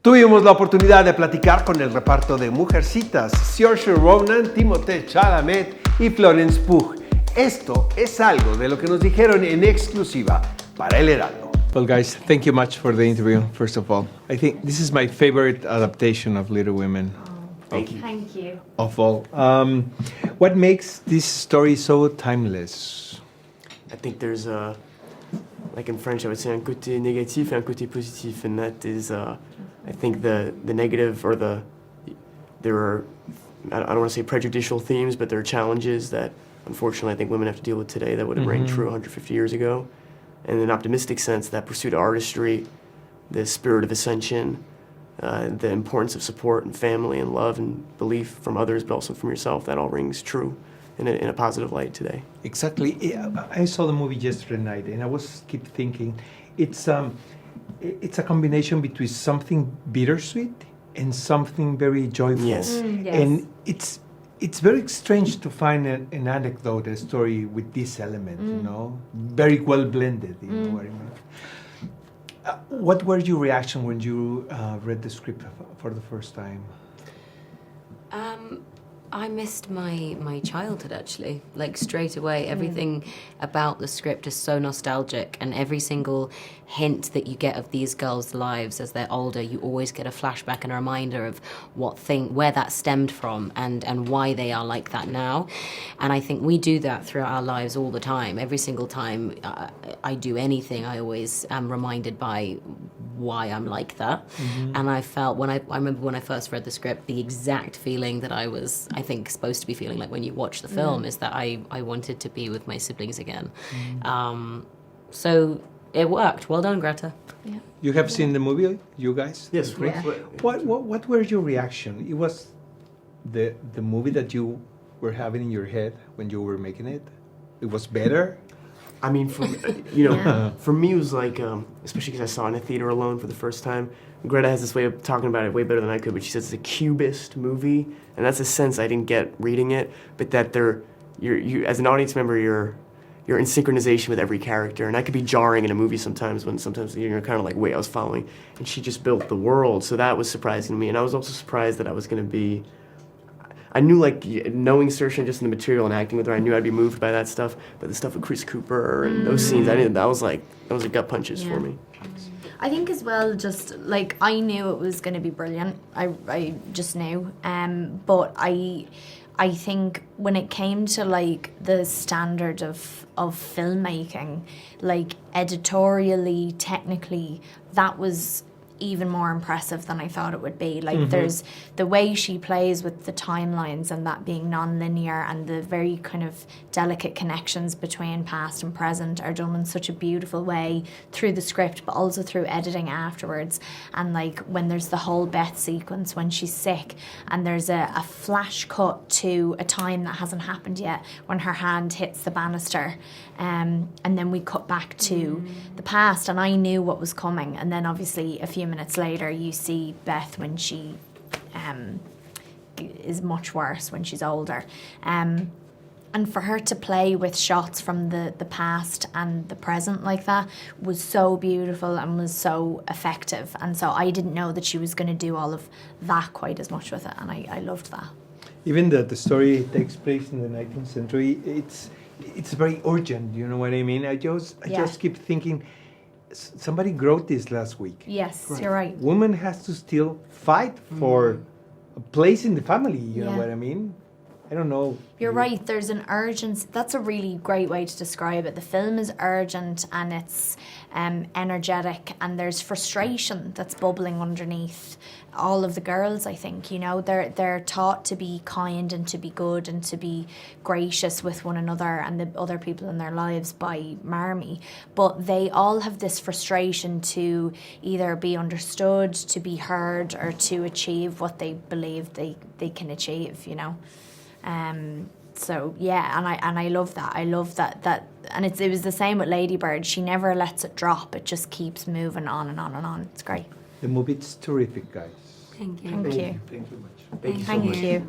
Tuvimos la oportunidad de platicar con el reparto de Mujercitas, Saoirse, Ronan, Timothée, Chalamet y Florence Pugh. Esto es algo de lo que nos dijeron en exclusiva para El Heraldo. Well, guys, thank you much for the interview, first of all. I think this is my favorite adaptation of Little Women. Thank you. Of all. What makes this story so timeless? I think there's like in French, I would say un côté négatif et un côté positif, and that is, I think the negative or there are, I don't want to say prejudicial themes, but there are challenges that unfortunately I think women have to deal with today that would have rang true 150 years ago. And in an optimistic sense, that pursuit of artistry, the spirit of ascension, the importance of support and family and love and belief from others, but also from yourself, that all rings true in a positive light today. Exactly. I saw the movie yesterday night, and I was keep thinking, it's a combination between something bittersweet and something very joyful. Yes. Yes. And it's very strange to find an anecdote, a story with this element, you know, very well blended. You know what I mean? What were your reaction when you read the script for the first time? I missed my childhood, actually, like straight away. Everything about the script is so nostalgic, and every single hint that you get of these girls' lives as they're older, you always get a flashback and a reminder of where that stemmed from and why they are like that now. And I think we do that throughout our lives all the time. Every single time I do anything, I always am reminded by why I'm like that. And I felt, I remember when I first read the script, the exact feeling that I was, I think, supposed to be feeling like when you watch the film is that I wanted to be with my siblings again. So it worked. Well done, Greta. Yeah. You have seen the movie, you guys? Yes. Yeah. What were your reaction? It was the movie that you were having in your head when you were making it? It was better? I mean, for me, it was like, especially because I saw it in a theater alone for the first time. Greta has this way of talking about it way better than I could, but she says it's a cubist movie, and that's a sense I didn't get reading it, but that you as an audience member, you're in synchronization with every character, and that could be jarring in a movie sometimes when you're kind of like, wait, I was following, and she just built the world, so that was surprising to me, and I was also surprised that I was going to be. I knew, like, knowing Saoirse just in the material and acting with her, I knew I'd be moved by that stuff. But the stuff with Chris Cooper and those scenes, that was a gut punches for me. I think as well, just like I knew it was going to be brilliant. I just knew. But I think when it came to like the standard of filmmaking, like editorially, technically, that was even more impressive than I thought it would be. Like there's the way she plays with the timelines and that being non-linear and the very kind of delicate connections between past and present are done in such a beautiful way through the script but also through editing afterwards. And like when there's the whole Beth sequence when she's sick and there's a flash cut to a time that hasn't happened yet when her hand hits the banister, and then we cut back to the past and I knew what was coming, and then obviously a few minutes later you see Beth when she is much worse when she's older, and for her to play with shots from the past and the present like that was so beautiful and was so effective, and so I didn't know that she was going to do all of that quite as much with it, and I loved that. Even the story takes place in the 19th century, it's very urgent, you know what I mean? I just keep thinking, somebody wrote this last week. Yes, you're right. Woman has to still fight for a place in the family, you know what I mean? I don't know. You're right, there's an urgency. That's a really great way to describe it. The film is urgent and it's energetic, and there's frustration that's bubbling underneath all of the girls, I think. You know, they're taught to be kind and to be good and to be gracious with one another and the other people in their lives by Marmee. But they all have this frustration to either be understood, to be heard, or to achieve what they believe they can achieve, you know. So yeah, and I love that. I love that and it was the same with Lady Bird. She never lets it drop. It just keeps moving on and on and on. It's great. The movie is terrific, guys. Thank you. Thank you. Thank you much. Thank you so much. Thank you.